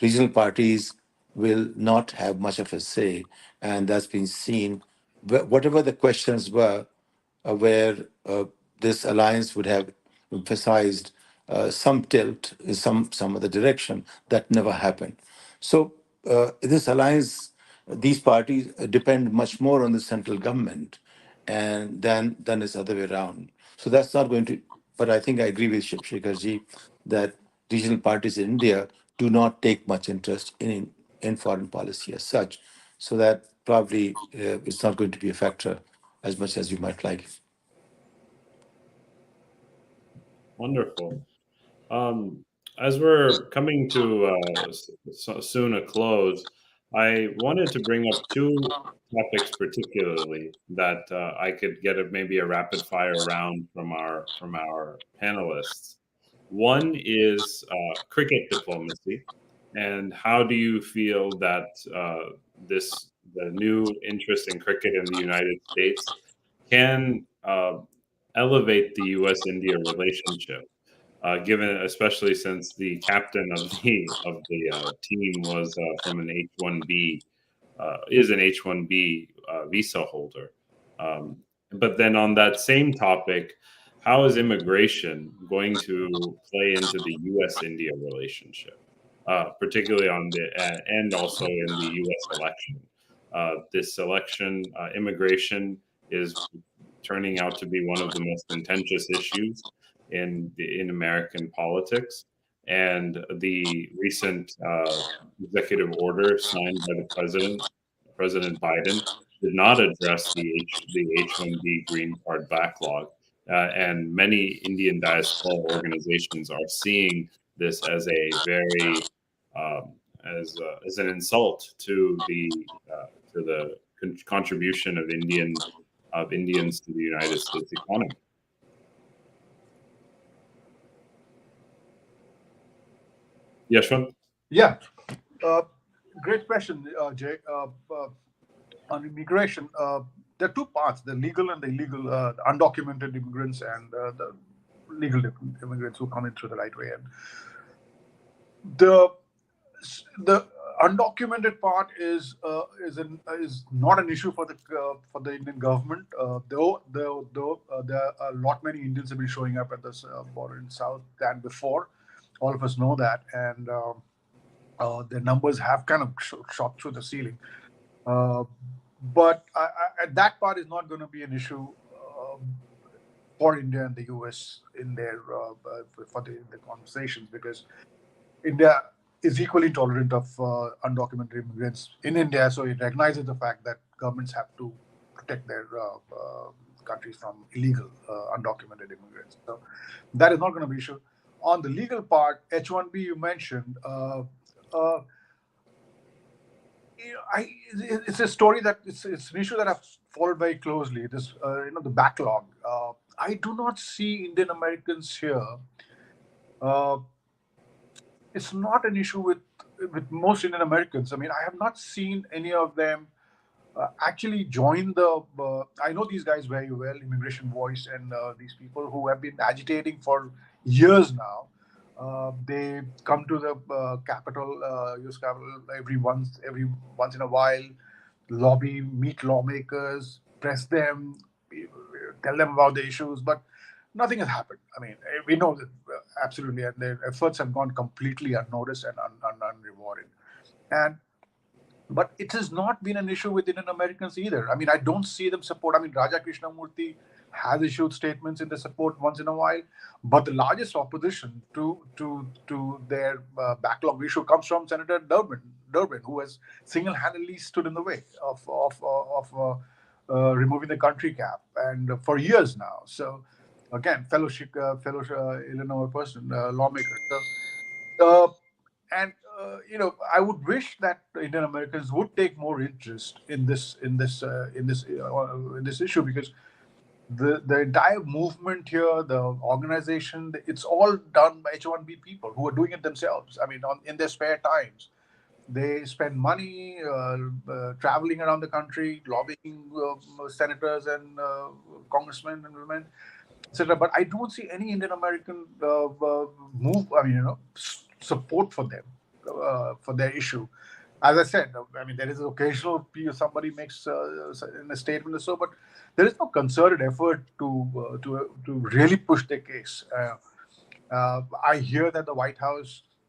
[SPEAKER 3] regional parties will not have much of a say, and that's been seen. Whatever the questions were, where this alliance would have emphasized some tilt in some other direction, that never happened. So this alliance, these parties depend much more on the central government, and than it's other way around. So that's not going to. But I think I agree with Shekharji that regional parties in India do not take much interest in foreign policy as such. So that probably it's not going to be a factor as much as you might like.
[SPEAKER 2] Wonderful. As we're coming to soon a close, I wanted to bring up two topics particularly that I could get maybe a rapid fire round from our panelists. One is cricket diplomacy, and how do you feel that the new interest in cricket in the United States can elevate the U.S. India relationship? Given especially since the captain of the team was from an H-1B is an H-1B visa holder. But then on that same topic, how is immigration going to play into the U.S.-India relationship, particularly on the and also in the U.S. election? This election, immigration is turning out to be one of the most contentious issues in American politics. And the recent executive order signed by the President Biden, did not address the H-1B green card backlog. And many Indian diaspora organizations are seeing this as a very um, as an insult to the contribution of Indians to the United States economy. Yashwant?
[SPEAKER 4] Yeah, great question, Jay. On immigration, there are two parts: the legal and the illegal, the undocumented immigrants and the legal immigrants who come in through the right way. And the undocumented part is not an issue for the Indian government. Though there are a lot many Indians have been showing up at this border in South than before. All of us know that, and their numbers have kind of shot through the ceiling. But that part is not going to be an issue for India and the US in their for the conversations, because India is equally tolerant of undocumented immigrants in India, so it recognizes the fact that governments have to protect their countries from illegal undocumented immigrants. So that is not going to be an issue. On the legal part, H-1B you mentioned. It's a story that it's an issue that I've followed very closely. This, the backlog. I do not see Indian Americans here. It's not an issue with most Indian Americans. I mean, I have not seen any of them actually join the. I know these guys very well, Immigration Voice, and these people who have been agitating for years now. They come to the Capitol, US Capitol, every once in a while, lobby, meet lawmakers, press them, tell them about the issues, but nothing has happened. I mean, we know that absolutely, and their efforts have gone completely unnoticed and unrewarded. But it has not been an issue with Indian Americans either. I mean, I don't see them support. I mean, Raja Krishnamurthy has issued statements in the support once in a while, but the largest opposition to their backlog issue comes from Senator Durbin, who has single-handedly stood in the way of removing the country cap, and for years now. So, again, fellow Illinois person, lawmaker. So, and I would wish that Indian Americans would take more interest in this issue, because the entire movement here, the organization, it's all done by H-1B people who are doing it themselves. I mean, in their spare times, they spend money traveling around the country, lobbying senators and congressmen and women, etc. But I don't see any Indian American move. I mean, support for them, for their issue. As I said, I mean, there is an occasional somebody makes in a statement or so, but there is no concerted effort to really push their case. I hear that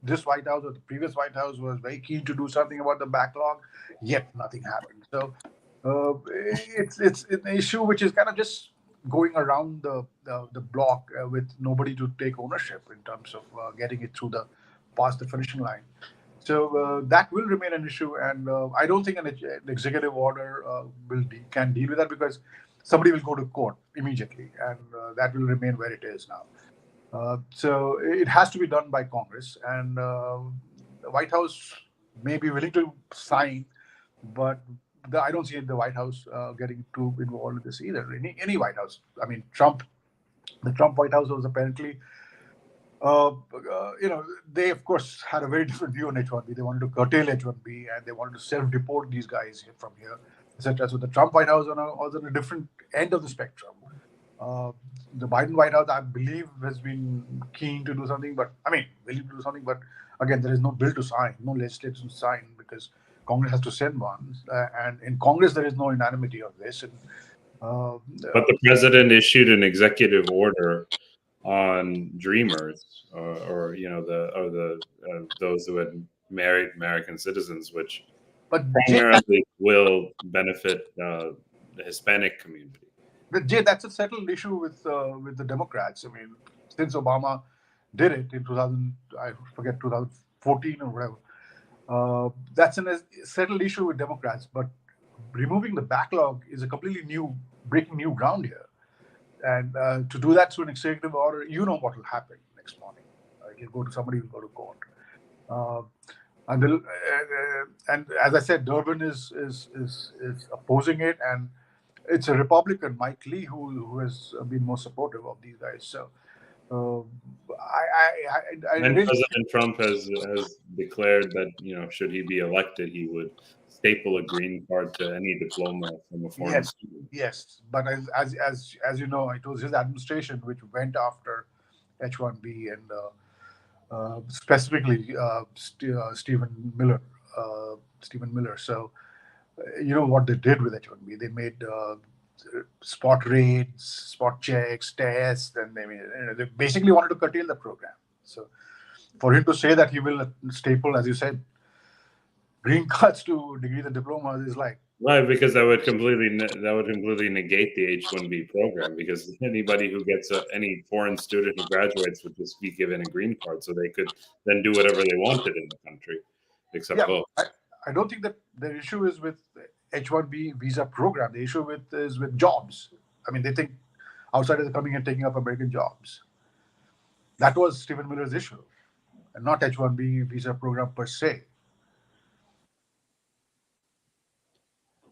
[SPEAKER 4] this White House or the previous White House was very keen to do something about the backlog, yet nothing happened. So it's an issue which is kind of just going around the block with nobody to take ownership in terms of getting it past the finishing line. So that will remain an issue, and I don't think an executive order can deal with that, because somebody will go to court immediately, and that will remain where it is now. So it has to be done by Congress, and the White House may be willing to sign, but I don't see the White House getting too involved in this either. Any White House. I mean, the Trump White House was apparently. They of course had a very different view on H-1B. They wanted to curtail H-1B, and they wanted to self-deport these guys from here, etc. So the Trump White House was on a different end of the spectrum. The Biden White House, I believe, has been keen to do something, willing to do something. But again, there is no bill to sign, no legislation to sign, because Congress has to send one, and in Congress there is no unanimity of this. And
[SPEAKER 2] But the president issued an executive order on Dreamers, or those who had married American citizens, which
[SPEAKER 4] But
[SPEAKER 2] primarily will benefit the Hispanic community.
[SPEAKER 4] Jay, that's a settled issue with the Democrats. I mean, since Obama did it in 2000, I forget 2014 or whatever. That's a settled issue with Democrats. But removing the backlog is a completely breaking new ground here. And to do that through an executive order, you know what will happen next morning. You'll go to somebody who'll go to court. And as I said, Durbin is opposing it, and it's a Republican, Mike Lee, who has been more supportive of these guys. So I
[SPEAKER 2] And
[SPEAKER 4] really
[SPEAKER 2] President Trump has declared that should he be elected, he would staple a green card to any diploma from a foreign student.
[SPEAKER 4] yes. But as you know, it was his administration which went after H-1B and specifically Stephen Miller. So you know what they did with H-1B? They made spot raids, spot checks, tests, and they basically wanted to curtail the program. So for him to say that he will staple, as you said, green cards to degrees and diplomas is like,
[SPEAKER 2] right, because that would completely negate the H-1B program, because anybody who gets any foreign student who graduates would just be given a green card, so they could then do whatever they wanted in the country, except vote.
[SPEAKER 4] I don't think that the issue is with H-1B visa program. The issue is with jobs. I mean, they think outsiders are coming and taking up American jobs. That was Stephen Miller's issue, and not H-1B visa program per se.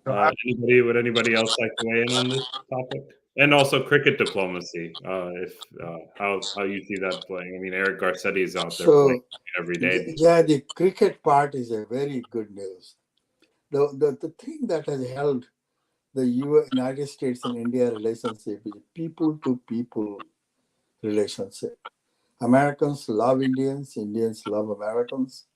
[SPEAKER 4] So
[SPEAKER 2] would anybody else like to weigh in on this topic? And also cricket diplomacy, how you see that playing. I mean, Eric Garcetti is out there playing every day.
[SPEAKER 5] Yeah, the cricket part is a very good news. The thing that has held the United States and India relationship is people-to-people relationship. Americans love Indians, Indians love Americans.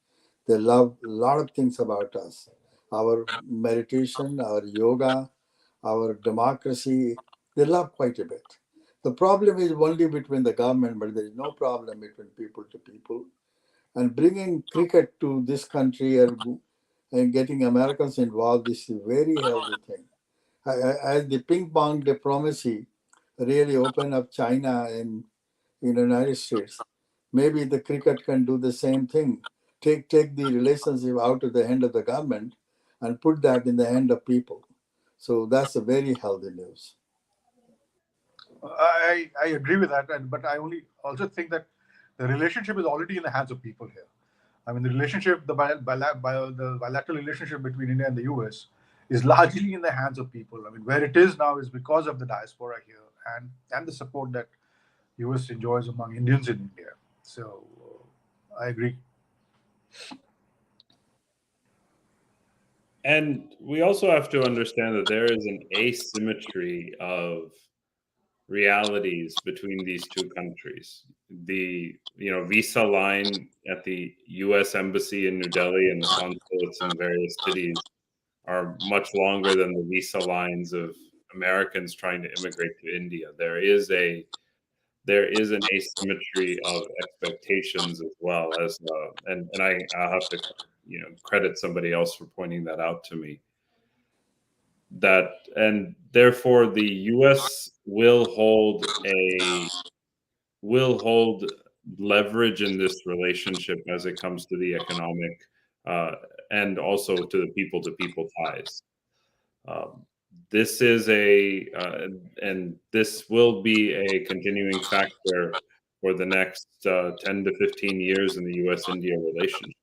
[SPEAKER 5] They love a lot of things about us. Our meditation, our yoga, our democracy, they love quite a bit. The problem is only between the government, but there is no problem between people to people. And bringing cricket to this country and getting Americans involved is a very healthy thing. As the ping pong diplomacy really opened up China and in the United States, maybe the cricket can do the same thing. Take the relationship out of the hand of the government and put that in the hand of people. So that's a very healthy news.
[SPEAKER 4] I agree with that, but I also think that the relationship is already in the hands of people here. I mean, the bilateral relationship between India and the US is largely in the hands of people. I mean, where it is now is because of the diaspora here and the support that US enjoys among Indians in India. So I agree.
[SPEAKER 2] And we also have to understand that there is an asymmetry of realities between these two countries. The visa line at the U.S. Embassy in New Delhi and the consulates in various cities are much longer than the visa lines of Americans trying to immigrate to India. There is an asymmetry of expectations as well as, and I'll have to credit somebody else for pointing that out to me. And therefore the U.S. will hold leverage in this relationship as it comes to the economic and also to the people-to-people ties. This is and this will be a continuing factor for the next 10 to 15 years in the U.S.-India relationship,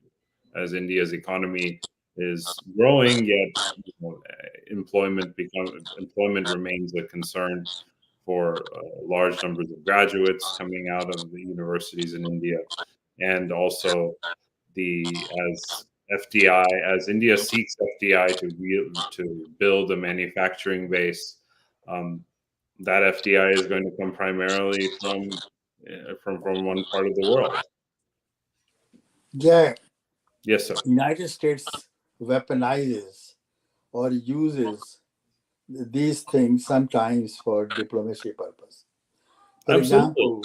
[SPEAKER 2] as India's economy is growing, yet employment remains a concern for large numbers of graduates coming out of the universities in India, and also as India seeks FDI to build a manufacturing base, that FDI is going to come primarily from one part of the world.
[SPEAKER 5] Yeah.
[SPEAKER 2] Yes, sir.
[SPEAKER 5] United States weaponizes or uses these things sometimes for diplomacy purpose. For
[SPEAKER 2] Absolutely.
[SPEAKER 5] example,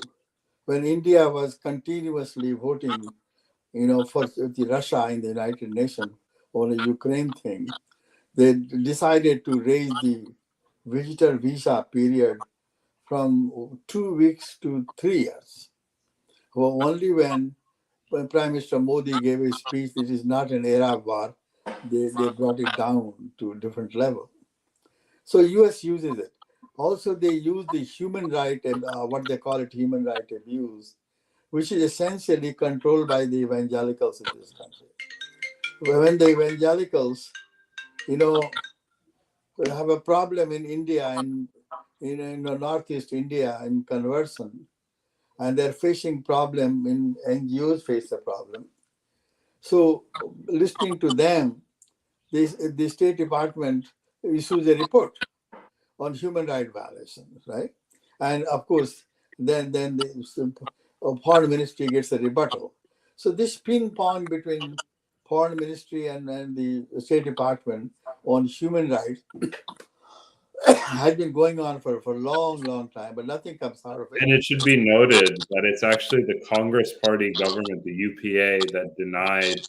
[SPEAKER 5] when India was continuously voting, for the Russia in the United Nations on the Ukraine thing, they decided to raise the visitor visa period from 2 weeks to 3 years. Well, only when Prime Minister Modi gave a speech, it is not an era of war, they brought it down to a different level. So US uses it. Also, they use the human right, what they call it, human right abuse, which is essentially controlled by the evangelicals in this country. When the evangelicals, you know, have a problem in India and in Northeast India in conversion, and they're facing problem in NGOs face a problem. So listening to them, the State Department issues a report on human rights violations, right? And of course, then the foreign ministry gets a rebuttal. So this ping pong between foreign ministry and the State Department on human rights has been going on for a long, long time, but nothing comes out of it.
[SPEAKER 2] And it should be noted that it's actually the Congress Party government, the UPA, that denied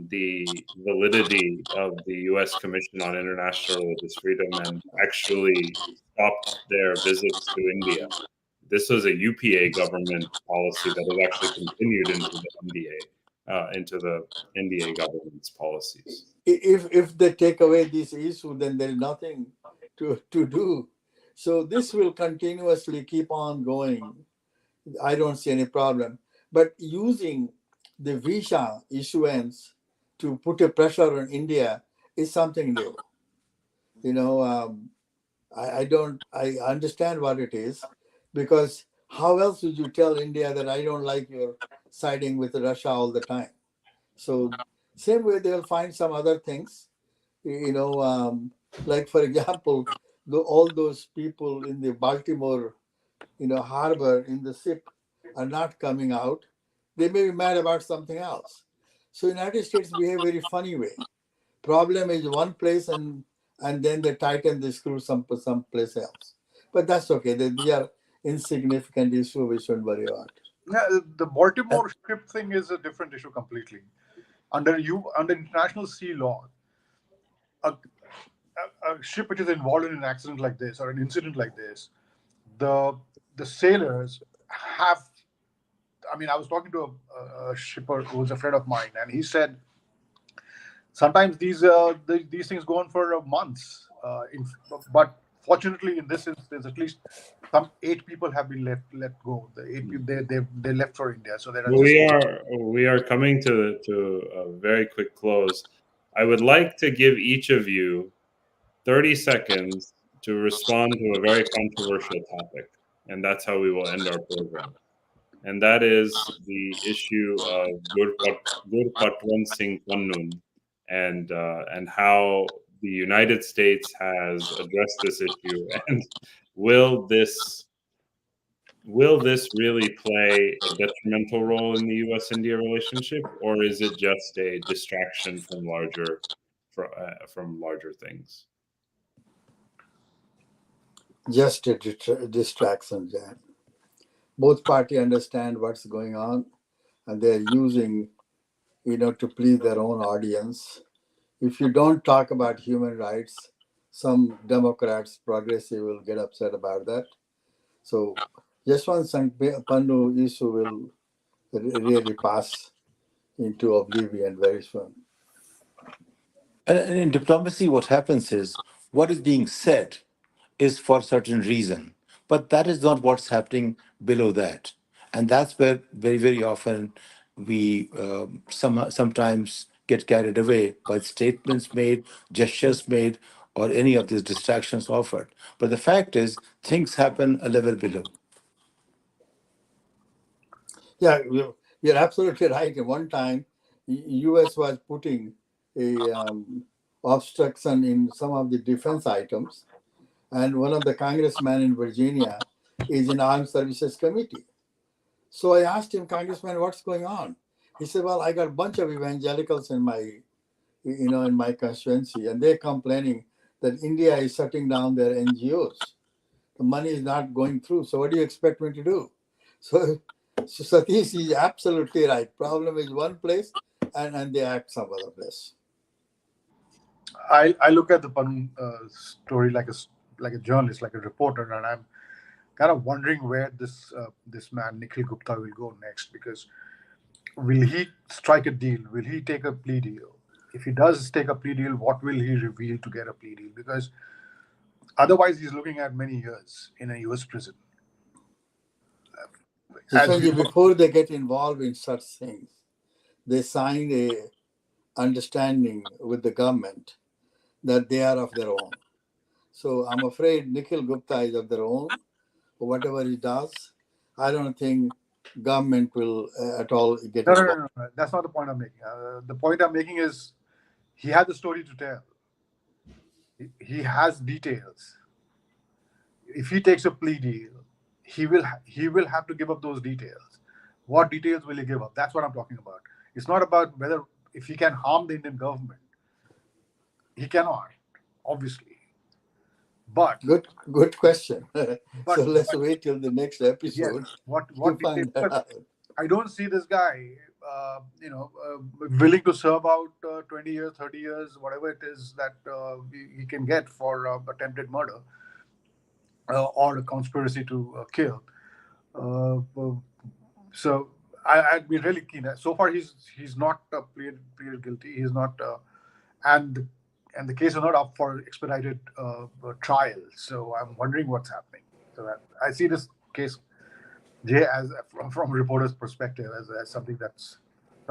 [SPEAKER 2] the validity of the U.S. Commission on International Religious Freedom and actually stopped their visits to India. This was a UPA government policy that has actually continued into the NDA government's policies.
[SPEAKER 5] If they take away this issue, then there's nothing to do. So this will continuously keep on going. I don't see any problem. But using the visa issuance to put a pressure on India is something new. I understand what it is, because how else would you tell India that I don't like your siding with Russia all the time? So same way they'll find some other things, like for example, all those people in the Baltimore, harbor in the ship are not coming out. They may be mad about something else. So United States behave very funny way. Problem is one place and then they tighten the screw someplace else. But that's okay. These are insignificant issue we shouldn't worry about.
[SPEAKER 4] Yeah, the Baltimore ship thing is a different issue completely. Under international sea law, a, a ship which is involved in an accident like this or an incident like this, the sailors have. I mean, I was talking to a shipper who was a friend of mine, and he said sometimes these things go on for months. But fortunately, in this instance, at least some 8 people have been let go. The 8 people they left for India, so there are
[SPEAKER 2] We are coming to a very quick close. I would like to give each of you 30 seconds to respond to a very controversial topic, and that's how we will end our program. And that is the issue of Gurpatwan Singh Pannun and how the United States has addressed this issue, and will this really play a detrimental role in the U.S.-India relationship, or is it just a distraction from larger things?
[SPEAKER 5] Just a distraction, Jan. Both parties understand what's going on, and they're using, to please their own audience. If you don't talk about human rights, some Democrats, progressive, will get upset about that. So, Yashwant Singh Pannu issue will really pass into oblivion very soon.
[SPEAKER 3] And in diplomacy, what happens is what is being said is for certain reason, but that is not what's happening below that, and that's where very very often we sometimes get carried away by statements made, gestures made, or any of these distractions offered. But the fact is, things happen a level below.
[SPEAKER 5] Yeah, you're absolutely right. At one time, U.S. was putting a obstruction in some of the defense items, and one of the congressmen in Virginia is in Armed Services Committee. So I asked him, Congressman, what's going on? He said, well, I got a bunch of evangelicals in my constituency, and they're complaining that India is shutting down their NGOs. The money is not going through. So what do you expect me to do? So Satish is absolutely right. Problem is one place, and they act some other place.
[SPEAKER 4] I look at the Panun story like a journalist, like a reporter, and I'm kind of wondering where this man Nikhil Gupta will go next, because will he strike a deal? Will he take a plea deal? If he does take a plea deal, what will he reveal to get a plea deal? Because otherwise, he's looking at many years in a US prison. As we
[SPEAKER 5] Jiswanji, before they get involved in such things, they signed a understanding with the government that they are of their own. So I'm afraid Nikhil Gupta is of their own. Whatever he does, I don't think government will at all get involved.
[SPEAKER 4] No. That's not the point I'm making. The point I'm making is he had the story to tell. He has details. If he takes a plea deal, he will have to give up those details. What details will he give up? That's what I'm talking about. It's not about whether if he can harm the Indian government. He cannot, obviously. But
[SPEAKER 5] Good question.
[SPEAKER 4] but
[SPEAKER 5] So let's wait till the next episode.
[SPEAKER 4] yes, what
[SPEAKER 5] to
[SPEAKER 4] details?
[SPEAKER 5] find that out.
[SPEAKER 4] I don't see this guy, willing to serve out 20 years, 30 years, whatever it is that he can get for attempted murder or a conspiracy to kill. So I'd be really keen. So far, he's not pleaded guilty. He's not, and the case is not up for expedited trial. So I'm wondering what's happening. So I see this case, Jay, as from a reporter's perspective, as something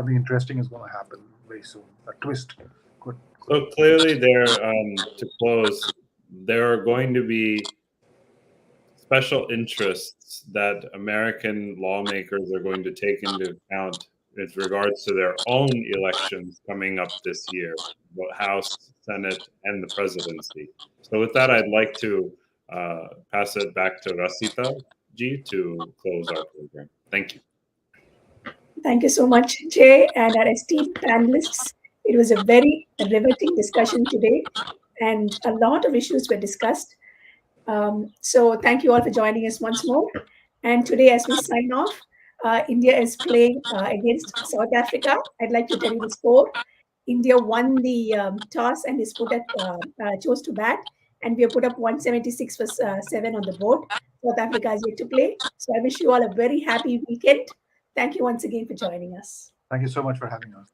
[SPEAKER 4] interesting is going to happen very soon. A twist. Good.
[SPEAKER 2] So clearly, to close, there are going to be special interests that American lawmakers are going to take into account with regards to their own elections coming up this year, both House, Senate, and the presidency. So with that, I'd like to pass it back to Rasita Ji to close our program. Thank you.
[SPEAKER 1] Thank you so much, Jay, and our esteemed panelists. It was a very riveting discussion today, and a lot of issues were discussed. So thank you all for joining us once more. And today, as we sign off, India is playing against South Africa. I'd like to tell you the score. India won the toss and chose to bat, and we have put up 176 for 7 on the board. South Africa is yet to play. So I wish you all a very happy weekend. Thank you once again for joining us.
[SPEAKER 4] Thank you so much for having us.